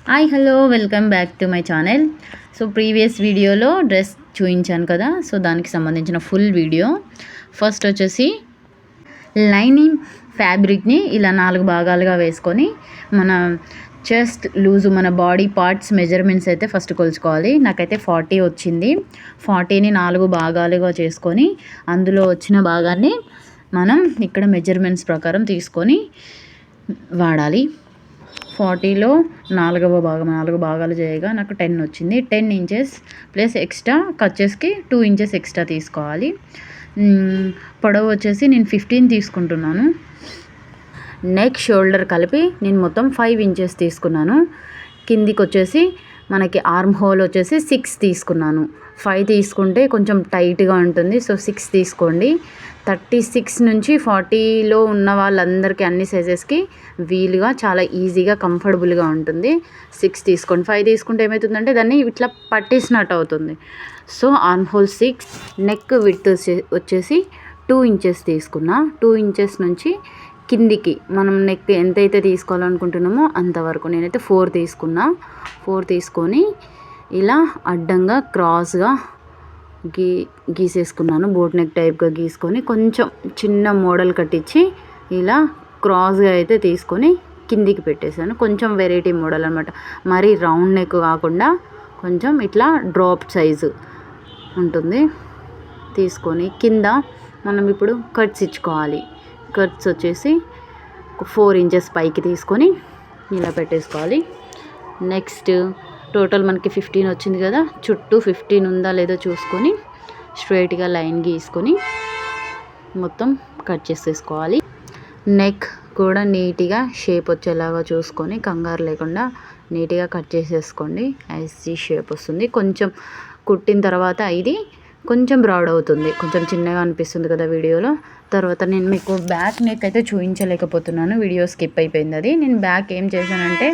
Hi hello welcome back to my channel. So previous వీడియోలో dress చూపించాను కదా, so దానికి సంబంధించిన ఫుల్ వీడియో. ఫస్ట్ వచ్చేసి లైనింగ్ ఫ్యాబ్రిక్ని ఇలా 4 భాగాలుగా వేసుకొని మన చెస్ట్ లూజు మన బాడీ పార్ట్స్ మెజర్మెంట్స్ అయితే ఫస్ట్ కొలుచుకోవాలి. నాకైతే 40 వచ్చింది. 40ని 4 భాగాలుగా చేసుకొని అందులో వచ్చిన భాగాన్ని మనం ఇక్కడ మెజర్మెంట్స్ ప్రకారం తీసుకొని వాడాలి. 40లో 4 భాగాలు చేయగా నాకు 10 వచ్చింది. 10 ఇంచెస్ ప్లస్ ఎక్స్ట్రా కచ్చెస్కి 2 ఇంచెస్ ఎక్స్ట్రా తీసుకోవాలి. పొడవు వచ్చేసి నేను 15 తీసుకుంటున్నాను. నెక్ షోల్డర్ కలిపి నేను మొత్తం 5 ఇంచెస్ తీసుకున్నాను. కిందికి వచ్చేసి మనకి ఆర్మ్ హోల్ వచ్చేసి 6 తీసుకున్నాను. 5 తీసుకుంటే కొంచెం టైట్గా ఉంటుంది, సో 6 తీసుకోండి. 36 నుంచి 40లో ఉన్న వాళ్ళందరికీ అన్ని సైజెస్కి వీలుగా చాలా ఈజీగా కంఫర్టబుల్గా ఉంటుంది. 6 తీసుకోండి. 5 తీసుకుంటే ఏమవుతుందంటే దాన్ని ఇట్లా పట్టేసినట్టు అవుతుంది. So arm whole 6, neck width వచ్చేసి 2 ఇంచెస్ తీసుకున్నా. 2 ఇంచెస్ నుంచి కిందికి మనం నెక్ ఎంతైతే తీసుకోవాలనుకుంటున్నామో అంతవరకు నేనైతే 4 తీసుకున్నా. 4 తీసుకొని ఇలా అడ్డంగా క్రాస్గా గీసేసుకున్నాను. బోట్ నెక్ టైప్గా గీసుకొని కొంచెం చిన్న మోడల్ కట్టించి ఇలా క్రాస్గా అయితే తీసుకొని కిందికి పెట్టేశాను. కొంచెం వెరైటీ మోడల్ అనమాట. మరీ రౌండ్ నెక్ కాకుండా కొంచెం ఇట్లా డ్రాప్ సైజు ఉంటుంది. తీసుకొని కింద మనం ఇప్పుడు కట్స్ ఇచ్చుకోవాలి. కట్స్ వచ్చేసి 4 ఇంచెస్ పైకి తీసుకొని ఇలా పెట్టేసుకోవాలి. నెక్స్ట్ టోటల్ మనకి 15 వచ్చింది కదా, చుట్టూ 15 ఉందా లేదో చూసుకొని స్ట్రైట్గా లైన్ గీసుకొని మొత్తం కట్ చేసేసుకోవాలి. నెక్ కూడా నీట్గా షేప్ వచ్చేలాగా చూసుకొని కంగారు లేకుండా నీట్గా కట్ చేసేసుకోండి. ఐసీ షేప్ వస్తుంది. కొంచెం కుట్టిన తర్వాత ఇది కొంచెం బ్రాడ్ అవుతుంది, కొంచెం చిన్నగా అనిపిస్తుంది కదా వీడియోలో. తర్వాత నేను మీకు బ్యాక్ నెక్ అయితే చూపించలేకపోతున్నాను, వీడియో స్కిప్ అయిపోయింది. అది నేను బ్యాక్ ఏం చేశానంటే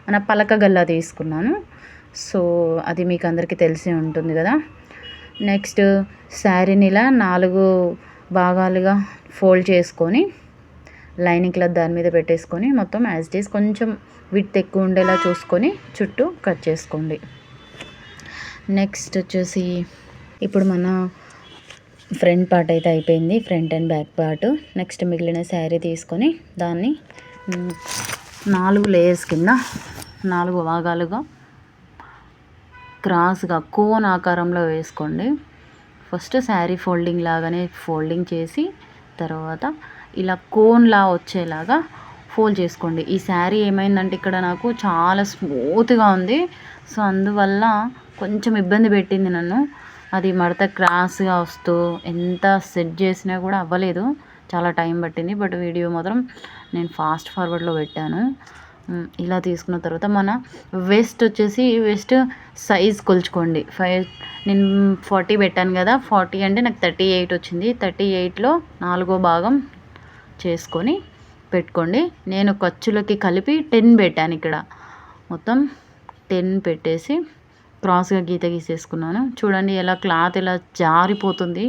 మన పలక గల్లా తీసుకున్నాను. సో అది మీకు అందరికీ తెలిసి ఉంటుంది కదా. నెక్స్ట్ శారీని ఇలా 4 భాగాలుగా ఫోల్డ్ చేసుకొని లైనింగ్ క్లాత్ దాని మీద పెట్టేసుకొని మొత్తం యాజ్ ఇట్ ఈస్ కొంచెం విడ్త్ ఎక్కువ ఉండేలా చూసుకొని చుట్టూ కట్ చేసుకోండి. నెక్స్ట్ వచ్చేసి ఇప్పుడు మన ఫ్రంట్ పార్ట్ అయితే అయిపోయింది, front and back part. Next మిగిలిన శారీ తీసుకొని దాన్ని 4 లేయర్స్ కింద 4 భాగాలుగా క్రాస్గా కోన్ ఆకారంలో వేసుకోండి. ఫస్ట్ శారీ ఫోల్డింగ్ లాగానే ఫోల్డింగ్ చేసి తర్వాత ఇలా కోన్లా వచ్చేలాగా ఫోల్డ్ చేసుకోండి. ఈ శారీ ఏమైందంటే ఇక్కడ నాకు చాలా స్మూత్గా ఉంది, సో అందువల్ల కొంచెం ఇబ్బంది పెట్టింది నన్ను. అది మడత క్రాస్గా వస్తూ ఎంత సెట్ చేసినా కూడా అవ్వలేదు, చాలా టైం పట్టింది. బట్ వీడియో మాత్రం నేను ఫాస్ట్ ఫార్వర్డ్లో పెట్టాను. ఇలా తీసుకున్న తర్వాత మన వెస్ట్ వచ్చేసి వెస్ట్ సైజ్ కొలుచుకోండి. నేను 40 పెట్టాను కదా, 40 అంటే నాకు 38 వచ్చింది. 38లో 4వ భాగం చేసుకొని పెట్టుకోండి. నేను ఖర్చులకి కలిపి 10 పెట్టాను. ఇక్కడ మొత్తం 10 పెట్టేసి క్రాస్గా గీత గీసేసుకున్నాను. చూడండి ఎలా క్లాత్ ఎలా జారిపోతుంది,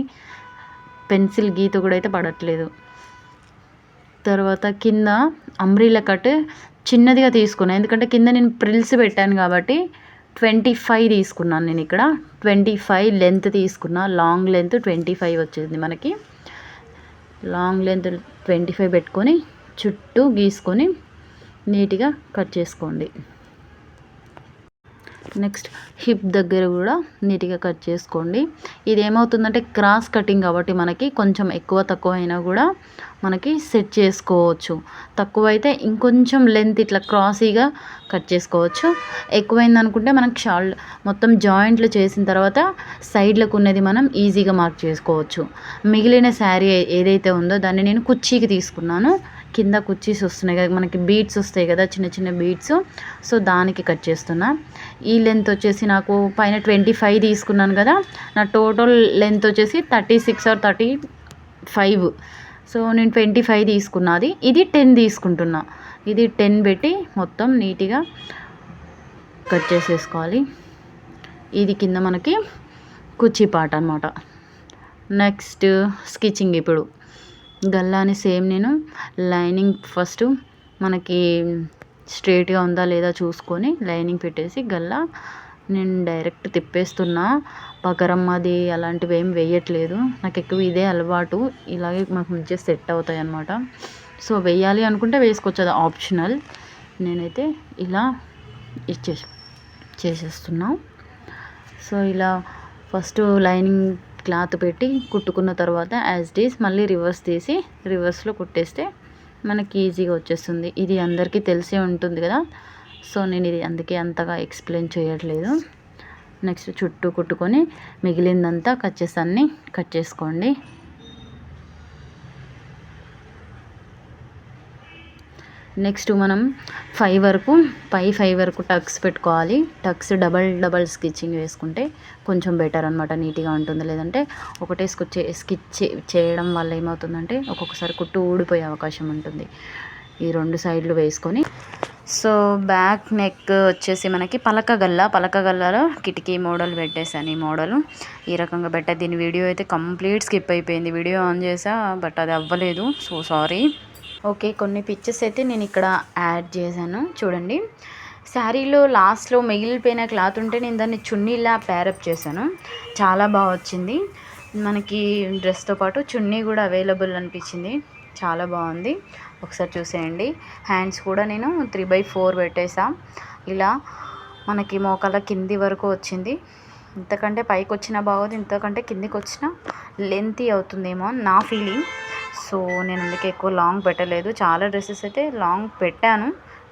పెన్సిల్ గీత కూడా అయితే పడట్లేదు. తర్వాత కింద అంబ్రిల్లా కట్ చిన్నదిగా తీసుకున్నాను, ఎందుకంటే కింద నేను ప్రిల్స్ పెట్టాను కాబట్టి 25 తీసుకున్నాను. నేను ఇక్కడ 25 లెంత్ తీసుకున్నా. లాంగ్ లెంత్ 25 వచ్చింది మనకి. లాంగ్ లెంత్ 25 పెట్టుకొని చుట్టూ గీసుకొని నీట్గా కట్ చేసుకోండి. నెక్స్ట్ హిప్ దగ్గర కూడా నీట్గా కట్ చేసుకోండి. ఇది ఏమవుతుందంటే క్రాస్ కటింగ్ కాబట్టి మనకి కొంచెం ఎక్కువ తక్కువ అయినా కూడా మనకి సెట్ చేసుకోవచ్చు. తక్కువైతే ఇంకొంచెం లెంత్ ఇట్లా క్రాసీగా కట్ చేసుకోవచ్చు. ఎక్కువైంది అనుకుంటే మనకి మొత్తం జాయింట్లు చేసిన తర్వాత సైడ్లకు ఉన్నది మనం ఈజీగా మార్క్ చేసుకోవచ్చు. మిగిలిన శారీ ఏదైతే ఉందో దాన్ని నేను కుర్చీకి తీసుకున్నాను. కింద కుర్చీస్ వస్తున్నాయి కదా మనకి, బీడ్స్ వస్తాయి కదా చిన్న చిన్న బీడ్స్, సో దానికి కట్ చేస్తున్నా. ఈ లెంత్ వచ్చేసి నాకు పైన 25 తీసుకున్నాను కదా, నా టోటల్ లెంత్ వచ్చేసి 36 or 35. సో నేను 25 తీసుకున్నది, ఇది 10 తీసుకుంటున్నా. ఇది 10 పెట్టి మొత్తం నీట్గా కట్ చేసేసుకోవాలి. ఇది కింద మనకి కుర్చీ పార్ట్ అనమాట. Next stitching. ఇప్పుడు గల్లాని సేమ్ నేను లైనింగ్ ఫస్ట్ మనకి స్ట్రేట్గా ఉందా లేదా చూసుకొని లైనింగ్ పెట్టేసి గల్లా నేను డైరెక్ట్ తిప్పేస్తున్నా. పకరం అది అలాంటివి ఏం వేయట్లేదు. నాకు ఎక్కువ ఇదే అలవాటు. ఇలాగే మాకు మంచిగా సెట్ అవుతాయి అన్నమాట. సో వేయాలి అనుకుంటే వేసుకోవచ్చు, అది ఆప్షనల్. నేనైతే ఇలా చేసేస్తున్నా. సో ఇలా ఫస్ట్ లైనింగ్ క్లాత్ పెట్టి కుట్టుకున్న తర్వాత యాజ్ ఇట్ ఈస్ మళ్ళీ రివర్స్ తీసి రివర్స్లో కుట్టేస్తే మనకి ఈజీగా వచ్చేస్తుంది. ఇది అందరికీ తెలిసే ఉంటుంది కదా. సో నేను ఇది అందుకే అంతగా ఎక్స్ప్లెయిన్ చేయట్లేదు. నెక్స్ట్ చుట్టూ కుట్టుకొని మిగిలిందంతా కట్ చేసుకోండి. నెక్స్ట్ మనం 5 వరకు పై 5 వరకు టక్స్ పెట్టుకోవాలి. టక్స్ డబల్ స్టిచ్చింగ్ వేసుకుంటే కొంచెం బెటర్ అనమాట, నీట్గా ఉంటుంది. లేదంటే ఒకటే స్టిచ్ చేయడం వల్ల ఏమవుతుందంటే ఒక్కొక్కసారి కుట్టు ఊడిపోయే అవకాశం ఉంటుంది. ఈ 2 సైడ్లు వేసుకొని, సో బ్యాక్ నెక్ వచ్చేసి మనకి పలకగల్లలో కిటికీ మోడల్ పెట్టేశాను. ఈ మోడల్ ఈ రకంగా పెట్టా. దీని వీడియో అయితే కంప్లీట్ స్కిప్ అయిపోయింది. వీడియో ఆన్ చేసా బట్ అది అవ్వలేదు, సో సారీ. ఓకే, కొన్ని పిక్చర్స్ అయితే నేను ఇక్కడ యాడ్ చేశాను చూడండి. శారీలో లాస్ట్లో మిగిలిపోయిన క్లాత్ ఉంటే నేను దాన్ని చున్నీలా ప్యారప్ చేశాను. చాలా బాగా వచ్చింది. మనకి డ్రెస్తో పాటు చున్నీ కూడా అవైలబుల్ అనిపించింది. చాలా బాగుంది, ఒకసారి చూసేయండి. హ్యాండ్స్ కూడా నేను 3/4 పెట్టేసా. ఇలా మనకి మోకాల కింది వరకు వచ్చింది. ఇంతకంటే పైకి వచ్చినా బాగోదు, ఇంతకంటే కిందికి వచ్చినా లెంతీ అవుతుందేమో నా ఫీలింగ్. సో నేను అందుకే ఎక్కువ లాంగ్ పెట్టలేదు. చాలా డ్రెస్సెస్ అయితే లాంగ్ పెట్టాను,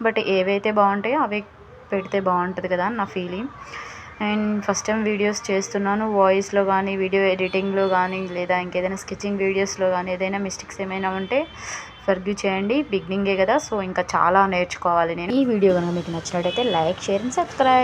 బట్ ఏవైతే బాగుంటాయో అవే పెడితే బాగుంటుంది కదా అని నా feeling. And first time videos చేస్తున్నాను. వాయిస్లో కానీ, వీడియో ఎడిటింగ్లో కానీ, లేదా ఇంకేదైనా స్కెచింగ్ వీడియోస్లో కానీ ఏదైనా మిస్టేక్స్ ఏమైనా ఉంటే ఫర్గివ్ చేయండి. బిగినింగే కదా, సో ఇంకా చాలా నేర్చుకోవాలి నేను. ఈ వీడియో కనుక మీకు నచ్చినట్టయితే లైక్, షేర్ అండ్ సబ్స్క్రైబ్.